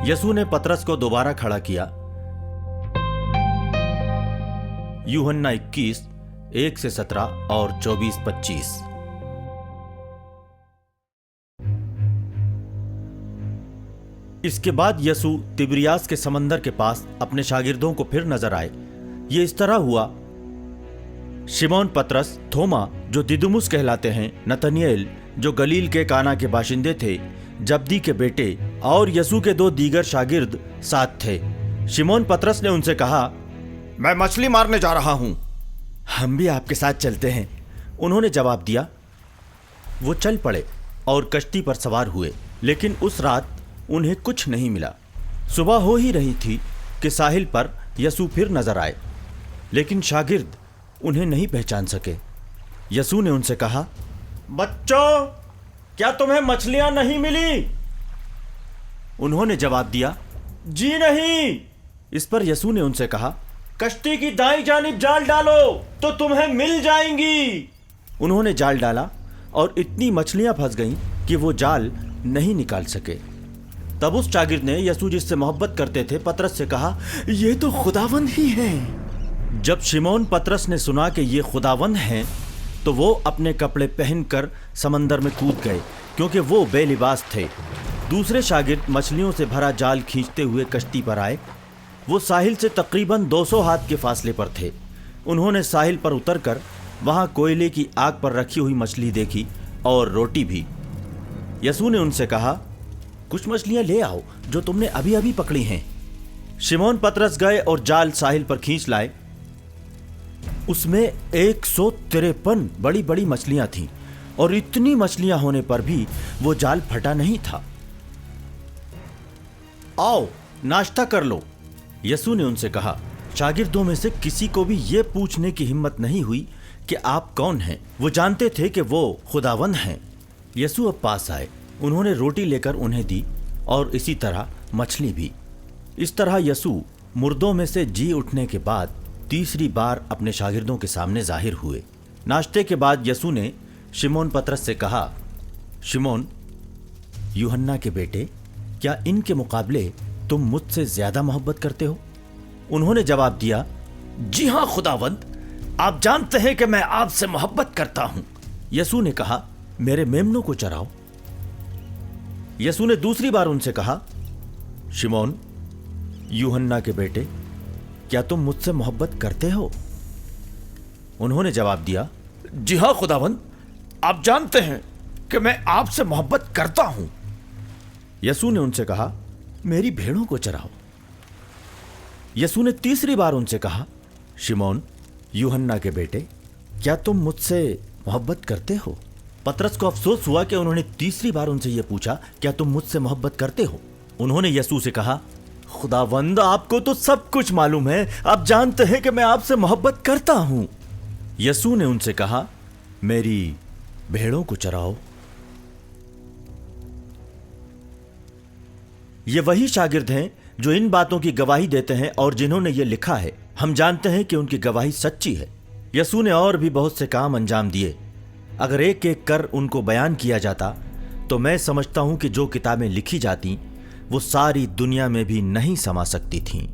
यसू ने पतरस को दोबारा खड़ा किया। यूहन्ना 21, 1-17 और 24-25। इसके बाद यसू तिबिरियास के समंदर के पास अपने शागिर्दों को फिर नजर आए। ये इस तरह हुआ, शिमोन पतरस, थोमा जो दिदुमुस कहलाते हैं, नतनिएल जो गलील के काना के बाशिंदे थे, जब्दी के बेटे और यसू के 2 दीगर शागिर्द साथ थे। शिमोन पतरस ने उनसे कहा, मैं मछली मारने जा रहा हूं। हम भी आपके साथ चलते हैं, उन्होंने जवाब दिया। वो चल पड़े और कश्ती पर सवार हुए, लेकिन उस रात उन्हें कुछ नहीं मिला। सुबह हो ही रही थी कि साहिल पर यसू फिर नजर आए, लेकिन शागिर्द उन्हें नहीं पहचान सके। यसू ने उनसे कहा, बच्चों, क्या तुम्हें मछलियां नहीं मिली? उन्होंने जवाब दिया, जी नहीं। इस पर यसू ने उनसे कहा, कश्ती की दाईं जानिब जाल डालो तो तुम्हें मिल जाएंगी। उन्होंने जाल डाला और इतनी मछलियां फंस गईं कि वो जाल नहीं निकाल सके। तब उस शागिर्द ने यसू जिससे मोहब्बत करते थे पतरस से कहा, ये तो खुदावंद ही हैं। जब शिमोन पतरस ने सुना कि ये खुदावंद हैं, तो वो अपने कपड़े पहनकर समंदर में कूद गए, क्योंकि वो बेलिबास थे। दूसरे शागिर्द मछलियों से भरा जाल खींचते हुए कश्ती पर आए। वो साहिल से तकरीबन 200 हाथ के फासले पर थे। उन्होंने साहिल पर उतरकर वहां कोयले की आग पर रखी हुई मछली देखी और रोटी भी। यसू ने उनसे कहा, कुछ मछलियां ले आओ जो तुमने अभी अभी पकड़ी हैं। शिमोन पतरस गए और जाल साहिल पर खींच लाए। उसमें 153 बड़ी बड़ी मछलियां थीं, और इतनी मछलियां होने पर भी वो जाल फटा नहीं था। आओ नाश्ता कर लो, यसू ने उनसे कहा। शागिर्दों में से किसी को भी ये पूछने की हिम्मत नहीं हुई कि आप कौन हैं। वो जानते थे कि वो खुदावंद हैं। यसू अब पास आए, उन्होंने रोटी लेकर उन्हें दी और इसी तरह मछली भी। इस तरह यसू मुर्दों में से जी उठने के बाद तीसरी बार अपने शागिर्दों के सामने जाहिर हुए। नाश्ते के बाद यसू ने शिमोन पतरस से कहा, शिमोन, यूहन्ना के बेटे, क्या इनके मुकाबले तुम मुझसे ज्यादा मोहब्बत करते हो? उन्होंने जवाब दिया, जी हां खुदावंद, आप जानते हैं कि मैं आपसे मोहब्बत करता हूं। यसू ने कहा, मेरे मेमनों को चराओ। यसू ने दूसरी बार उनसे कहा, शिमोन, यूहन्ना के बेटे, क्या तुम मुझसे मोहब्बत करते हो? उन्होंने जवाब दिया, जी हां खुदावंद, आप जानते हैं कि मैं आपसे मोहब्बत करता हूं। यसू ने उनसे कहा, मेरी भेड़ों को चराओ। यसू ने तीसरी बार उनसे कहा, शिमोन, यूहन्ना के बेटे, क्या तुम मुझसे मोहब्बत करते हो? पतरस को अफसोस हुआ कि उन्होंने तीसरी बार उनसे यह पूछा, क्या तुम मुझसे मोहब्बत करते हो? उन्होंने यसू से कहा, खुदावंद, आपको तो सब कुछ मालूम है, आप जानते हैं कि मैं आपसे मोहब्बत करता हूं। यसू ने उनसे कहा, मेरी भेड़ों को चराओ। ये वही शागिर्द हैं जो इन बातों की गवाही देते हैं और जिन्होंने ये लिखा है। हम जानते हैं कि उनकी गवाही सच्ची है। यसू ने और भी बहुत से काम अंजाम दिए। अगर एक एक कर उनको बयान किया जाता तो मैं समझता हूं कि जो किताबें लिखी जाती वो सारी दुनिया में भी नहीं समा सकती थीं।